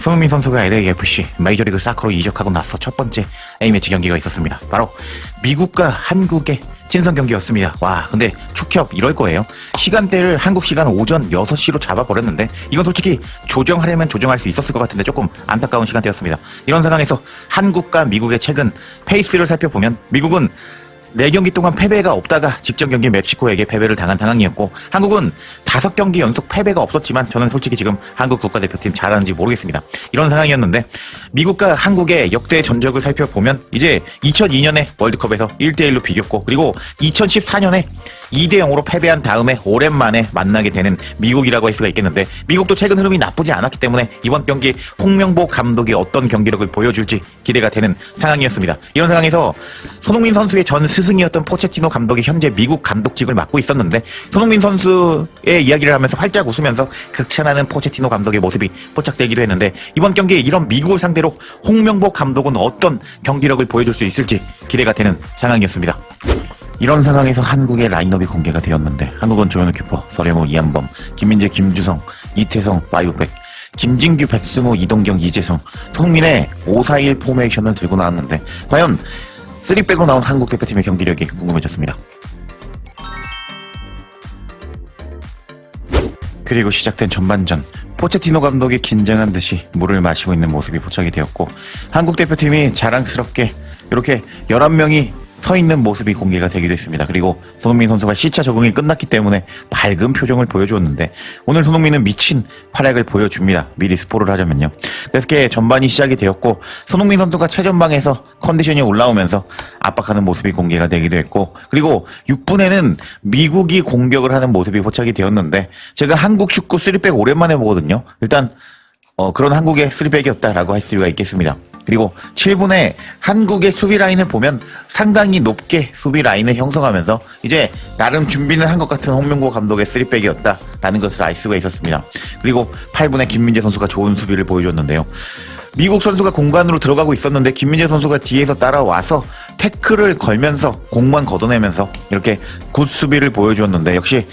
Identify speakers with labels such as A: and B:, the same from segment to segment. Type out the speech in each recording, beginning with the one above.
A: 손흥민 선수가 LAFC 메이저리그 사커로 이적하고 나서 첫 번째 A매치 경기가 있었습니다. 바로 미국과 한국의 친선 경기였습니다. 와, 근데 축협 이럴 거예요. 시간대를 한국 시간 오전 6시로 잡아버렸는데 이건 솔직히 조정하려면 조정할 수 있었을 것 같은데 조금 안타까운 시간대였습니다. 이런 상황에서 한국과 미국의 최근 페이스를 살펴보면 미국은 4경기 동안 패배가 없다가 직전 경기 멕시코에게 패배를 당한 상황이었고, 한국은 5경기 연속 패배가 없었지만 저는 솔직히 지금 한국 국가대표팀 잘하는지 모르겠습니다. 이런 상황이었는데 미국과 한국의 역대 전적을 살펴보면 이제 2002년에 월드컵에서 1대1로 비겼고, 그리고 2014년에 2대0으로 패배한 다음에 오랜만에 만나게 되는 미국이라고 할 수가 있겠는데, 미국도 최근 흐름이 나쁘지 않았기 때문에 이번 경기 홍명보 감독이 어떤 경기력을 보여줄지 기대가 되는 상황이었습니다. 이런 상황에서 손흥민 선수의 전 스승이었던 포체티노 감독이 현재 미국 감독직을 맡고 있었는데, 손흥민 선수의 이야기를 하면서 활짝 웃으면서 극찬하는 포체티노 감독의 모습이 포착되기도 했는데, 이번 경기에 이런 미국을 상대로 홍명보 감독은 어떤 경기력을 보여줄 수 있을지 기대가 되는 상황이었습니다. 이런 상황에서 한국의 라인업이 공개가 되었는데, 한국은 조현우 키퍼, 서령우, 이한범, 김민재, 김주성, 이태성, 파이브백, 김진규, 백승호, 이동경, 이재성, 손흥민의 5-4-1 포메이션을 들고 나왔는데 과연 3백으로 나온 한국 대표팀의 경기력이 궁금해졌습니다. 그리고 시작된 전반전, 포체티노 감독이 긴장한 듯이 물을 마시고 있는 모습이 포착이 되었고, 한국 대표팀이 자랑스럽게 이렇게 11명이 서 있는 모습이 공개가 되기도 했습니다. 그리고 손흥민 선수가 시차 적응이 끝났기 때문에 밝은 표정을 보여주었는데, 오늘 손흥민은 미친 활약을 보여줍니다. 미리 스포를 하자면요. 그래서 전반이 시작이 되었고, 손흥민 선수가 최전방에서 컨디션이 올라오면서 압박하는 모습이 공개가 되기도 했고, 그리고 6분에는 미국이 공격을 하는 모습이 포착이 되었는데, 제가 한국 축구 3백 오랜만에 보거든요. 일단 그런 한국의 3백이었다라고 할 수가 있겠습니다. 그리고 7분에 한국의 수비 라인을 보면 상당히 높게 수비 라인을 형성하면서 이제 나름 준비는 한 것 같은 홍명보 감독의 3백이었다라는 것을 알 수가 있었습니다. 그리고 8분에 김민재 선수가 좋은 수비를 보여줬는데요. 미국 선수가 공간으로 들어가고 있었는데 김민재 선수가 뒤에서 따라와서 태클을 걸면서 공만 걷어내면서 이렇게 굿 수비를 보여주었는데, 역시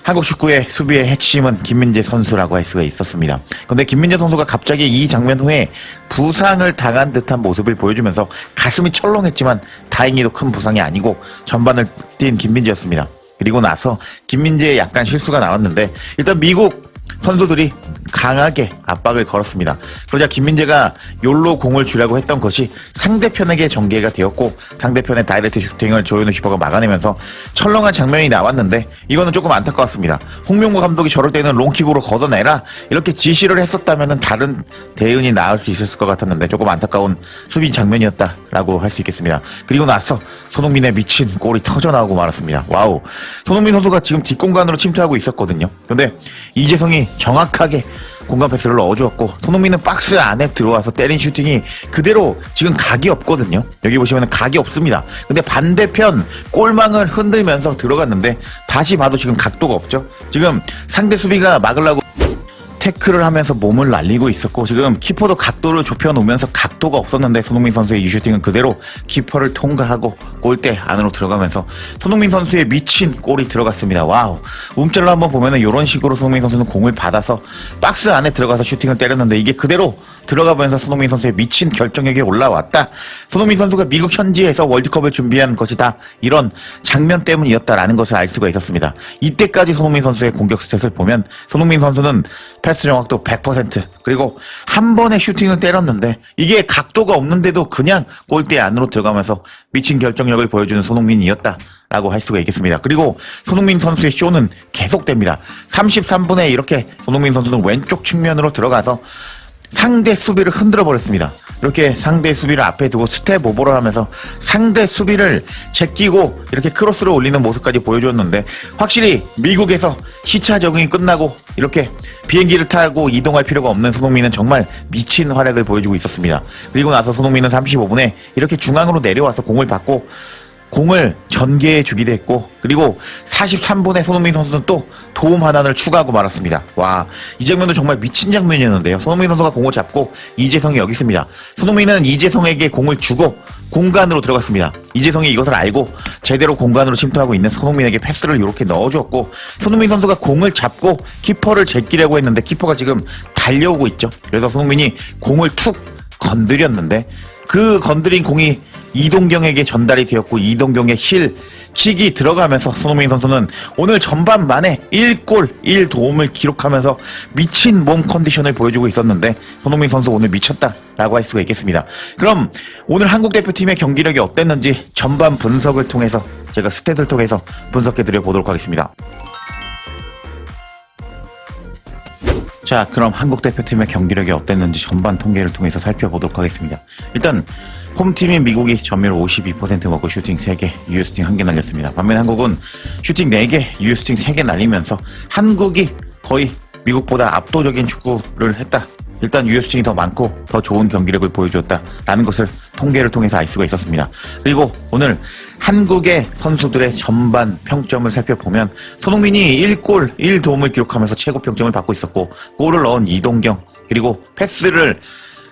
A: 한국 축구의 수비의 핵심은 김민재 선수라고 할 수가 있었습니다. 그런데 김민재 선수가 갑자기 이 장면 후에 부상을 당한 듯한 모습을 보여주면서 가슴이 철렁했지만 다행히도 큰 부상이 아니고 전반을 뛴 김민재였습니다. 그리고 나서 김민재의 약간 실수가 나왔는데, 일단 미국 선수들이 강하게 압박을 걸었습니다. 그러자 김민재가 욜로 공을 주려고 했던 것이 상대편에게 전개가 되었고, 상대편의 다이렉트 슈팅을 조현우 키퍼가 막아내면서 철렁한 장면이 나왔는데, 이거는 조금 안타까웠습니다. 홍명보 감독이 저럴 때는 롱킥으로 걷어내라 이렇게 지시를 했었다면 다른 대응이 나올 수 있었을 것 같았는데 조금 안타까운 수비 장면이었다라고 할 수 있겠습니다. 그리고 나서 손흥민의 미친 골이 터져나오고 말았습니다. 와우, 손흥민 선수가 지금 뒷공간으로 침투하고 있었거든요. 근데 이재성이 정확하게 공간 패스를 넣어주었고, 손흥민은 박스 안에 들어와서 때린 슈팅이 그대로 지금 각이 없거든요. 여기 보시면 각이 없습니다. 근데 반대편 골망을 흔들면서 들어갔는데 다시 봐도 지금 각도가 없죠. 지금 상대 수비가 막으려고 태클을 하면서 몸을 날리고 있었고, 지금 키퍼도 각도를 좁혀놓으면서 각도가 없었는데 손흥민 선수의 이 슈팅은 그대로 키퍼를 통과하고 골대 안으로 들어가면서 손흥민 선수의 미친 골이 들어갔습니다. 와우, 움짤로 한번 보면은 이런 식으로 손흥민 선수는 공을 받아서 박스 안에 들어가서 슈팅을 때렸는데 이게 그대로 들어가면서 손흥민 선수의 미친 결정력이 올라왔다. 손흥민 선수가 미국 현지에서 월드컵을 준비한 것이 다 이런 장면 때문이었다라는 것을 알 수가 있었습니다. 이때까지 손흥민 선수의 공격 스탯을 보면 손흥민 선수는 패스 정확도 100%, 그리고 한 번에 슈팅을 때렸는데 이게 각도가 없는데도 그냥 골대 안으로 들어가면서 미친 결정력을 보여주는 손흥민이었다라고 할 수가 있겠습니다. 그리고 손흥민 선수의 쇼는 계속됩니다. 33분에 이렇게 손흥민 선수는 왼쪽 측면으로 들어가서 상대 수비를 흔들어 버렸습니다. 이렇게 상대 수비를 앞에 두고 스텝 오버를 하면서 상대 수비를 제끼고 이렇게 크로스를 올리는 모습까지 보여줬는데, 확실히 미국에서 시차 적응이 끝나고 이렇게 비행기를 타고 이동할 필요가 없는 손흥민은 정말 미친 활약을 보여주고 있었습니다. 그리고 나서 손흥민은 35분에 이렇게 중앙으로 내려와서 공을 받고 공을 전개해 주기도 했고, 그리고 43분에 손흥민 선수는 또 도움 하나를 추가하고 말았습니다. 와, 이 장면도 정말 미친 장면이었는데요. 손흥민 선수가 공을 잡고 이재성이 여기 있습니다. 손흥민은 이재성에게 공을 주고 공간으로 들어갔습니다. 이재성이 이것을 알고 제대로 공간으로 침투하고 있는 손흥민에게 패스를 이렇게 넣어주었고, 손흥민 선수가 공을 잡고 키퍼를 제끼려고 했는데 키퍼가 지금 달려오고 있죠. 그래서 손흥민이 공을 툭 건드렸는데 그 건드린 공이 이동경에게 전달이 되었고, 이동경의 킥이 들어가면서 손흥민 선수는 오늘 전반 만에 1골 1도움을 기록하면서 미친 몸 컨디션을 보여주고 있었는데, 손흥민 선수 오늘 미쳤다라고 할 수가 있겠습니다. 그럼 오늘 한국 대표팀의 경기력이 어땠는지 전반 분석을 통해서, 제가 스탯을 통해서 분석해드려 보도록 하겠습니다. 자, 그럼 한국 대표팀의 경기력이 어땠는지 전반 통계를 통해서 살펴보도록 하겠습니다. 일단 홈팀인 미국이 점유율 52% 먹고 슈팅 3개, 유효 슈팅 1개 날렸습니다. 반면 한국은 슈팅 4개, 유효 슈팅 3개 날리면서 한국이 거의 미국보다 압도적인 축구를 했다. 일단 유효 슈팅이 더 많고 더 좋은 경기력을 보여주었다라는 것을 통계를 통해서 알 수가 있었습니다. 그리고 오늘 한국의 선수들의 전반 평점을 살펴보면 손흥민이 1골 1도움을 기록하면서 최고 평점을 받고 있었고, 골을 넣은 이동경, 그리고 패스를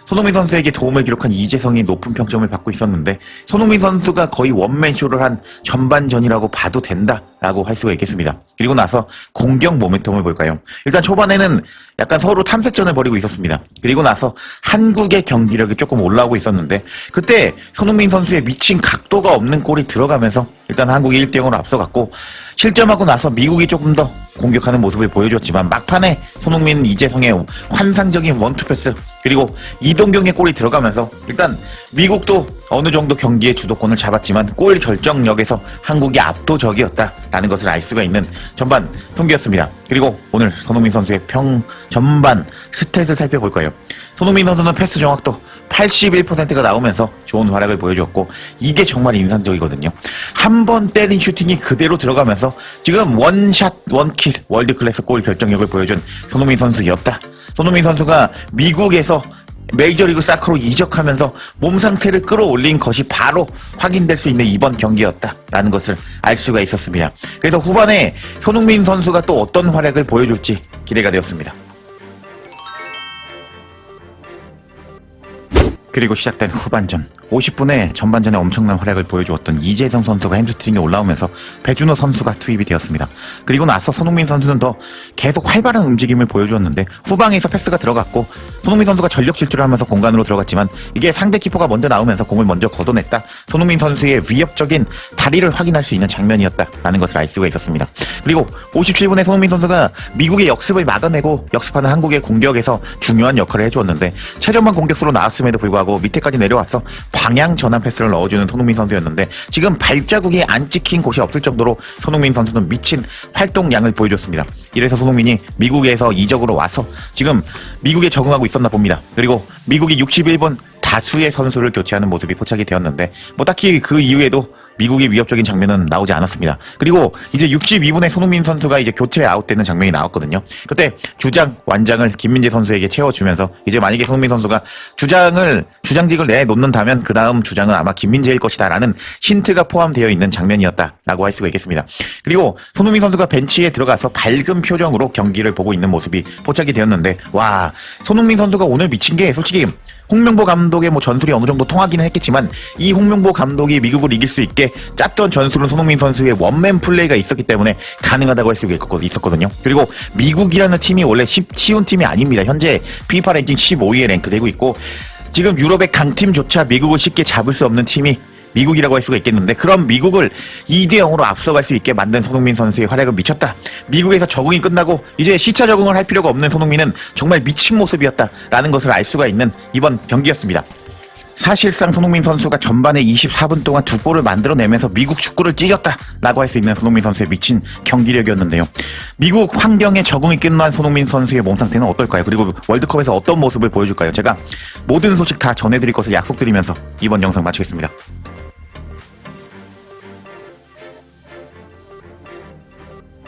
A: 손흥민 선수에게 도움을 기록한 이재성이 높은 평점을 받고 있었는데, 손흥민 선수가 거의 원맨쇼를 한 전반전이라고 봐도 된다라고 할 수가 있겠습니다. 그리고 나서 공격 모멘텀을 볼까요? 일단 초반에는 약간 서로 탐색전을 벌이고 있었습니다. 그리고 나서 한국의 경기력이 조금 올라오고 있었는데, 그때 손흥민 선수의 미친 각도가 없는 골이 들어가면서 일단 한국이 1대0으로 앞서갔고, 실점하고 나서 미국이 조금 더 공격하는 모습을 보여줬지만 막판에 손흥민, 이재성의 환상적인 원투패스, 그리고 이동경의 골이 들어가면서 일단 미국도 어느 정도 경기의 주도권을 잡았지만 골 결정력에서 한국이 압도적이었다라는 것을 알 수가 있는 전반 통계였습니다. 그리고 오늘 손흥민 선수의 전반 스탯을 살펴볼 거예요. 손흥민 선수는 패스 정확도 81%가 나오면서 좋은 활약을 보여줬고, 이게 정말 인상적이거든요. 한 번 때린 슈팅이 그대로 들어가면서 지금 원샷 원킬 월드클래스 골 결정력을 보여준 손흥민 선수였다. 손흥민 선수가 미국에서 메이저리그 사커로 이적하면서 몸 상태를 끌어올린 것이 바로 확인될 수 있는 이번 경기였다라는 것을 알 수가 있었습니다. 그래서 후반에 손흥민 선수가 또 어떤 활약을 보여줄지 기대가 되었습니다. 그리고 시작된 후반전 50분에 전반전에 엄청난 활약을 보여주었던 이재성 선수가 햄스트링에 올라오면서 배준호 선수가 투입이 되었습니다. 그리고 나서 손흥민 선수는 더 계속 활발한 움직임을 보여주었는데, 후방에서 패스가 들어갔고 손흥민 선수가 전력 질주를 하면서 공간으로 들어갔지만 이게 상대 키퍼가 먼저 나오면서 공을 먼저 걷어냈다. 손흥민 선수의 위협적인 다리를 확인할 수 있는 장면이었다라는 것을 알 수가 있었습니다. 그리고 57분에 손흥민 선수가 미국의 역습을 막아내고 역습하는 한국의 공격에서 중요한 역할을 해주었는데, 최전방 공격수로 나왔음에도 불구하고 밑에까지 내려와서 방향 전환 패스를 넣어주는 손흥민 선수였는데, 지금 발자국이 안 찍힌 곳이 없을 정도로 손흥민 선수는 미친 활동량을 보여줬습니다. 이래서 손흥민이 미국에서 이적으로 와서 지금 미국에 적응하고 있었나 봅니다. 그리고 미국이 61번 다수의 선수를 교체하는 모습이 포착이 되었는데, 딱히 그 이후에도 미국의 위협적인 장면은 나오지 않았습니다. 그리고 이제 62분에 손흥민 선수가 이제 교체 아웃되는 장면이 나왔거든요. 그때 완장을 김민재 선수에게 채워주면서 이제 만약에 손흥민 선수가 주장직을 내놓는다면 그 다음 주장은 아마 김민재일 것이다라는 힌트가 포함되어 있는 장면이었다라고 할 수가 있겠습니다. 그리고 손흥민 선수가 벤치에 들어가서 밝은 표정으로 경기를 보고 있는 모습이 포착이 되었는데, 와, 손흥민 선수가 오늘 미친 게 솔직히 홍명보 감독의 전술이 어느 정도 통하기는 했겠지만, 이 홍명보 감독이 미국을 이길 수 있게 짰던 전술은 손흥민 선수의 원맨 플레이가 있었기 때문에 가능하다고 할 수 있었거든요. 그리고 미국이라는 팀이 원래 쉬운 팀이 아닙니다. 현재 FIFA 랭킹 15위에 랭크되고 있고, 지금 유럽의 강팀조차 미국을 쉽게 잡을 수 없는 팀이 미국이라고 할 수가 있겠는데, 그럼 미국을 2대0으로 앞서갈 수 있게 만든 손흥민 선수의 활약은 미쳤다. 미국에서 적응이 끝나고 이제 시차 적응을 할 필요가 없는 손흥민은 정말 미친 모습이었다라는 것을 알 수가 있는 이번 경기였습니다. 사실상 손흥민 선수가 전반에 24분 동안 2골을 만들어내면서 미국 축구를 찢었다라고 할 수 있는 손흥민 선수의 미친 경기력이었는데요. 미국 환경에 적응이 끝난 손흥민 선수의 몸 상태는 어떨까요? 그리고 월드컵에서 어떤 모습을 보여줄까요? 제가 모든 소식 다 전해드릴 것을 약속드리면서 이번 영상 마치겠습니다.